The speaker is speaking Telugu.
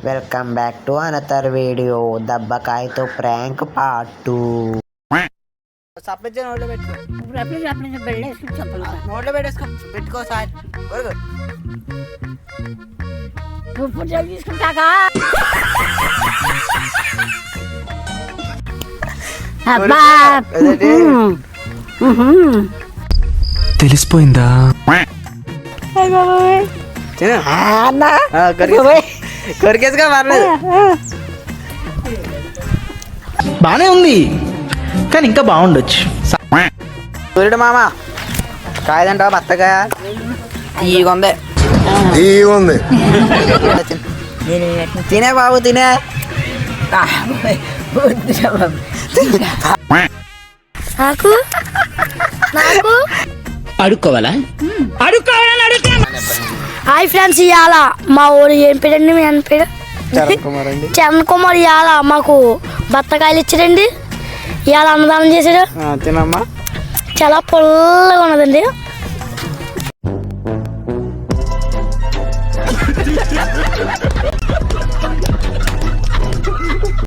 Welcome back to another video. దబ్బకాయతో ప్రాంక్ పార్ట్ 2. సప్పించి నోట్లో పెట్టుకో. నోట్లో పెట్టేసుకో. పెట్టుకో సార్. తీసుకుంటాగా తెలిసిపోయిందా? కొరికేసుకో పర్లేదు. బానే ఉంది కానీ ఇంకా బాగుండొచ్చు. సూర్యుడు మామ కాయదంటావా బత్తకాయ ఈగుంది తినే బాబు తినే. నాకు నాకు అడుక్కోవాలా? హాయ్ ఫ్రెండ్స్, ఇవాళ మా ఊరు ఏం పేరండి? మీ అన్న పేరు చరణ్ కుమార్. ఇవాళ మాకు బత్తకాయలు ఇచ్చారండి. ఇవాళ అన్నదానం చేశాడు. తినమ్మా. చాలా పుల్లగా ఉన్నదండి.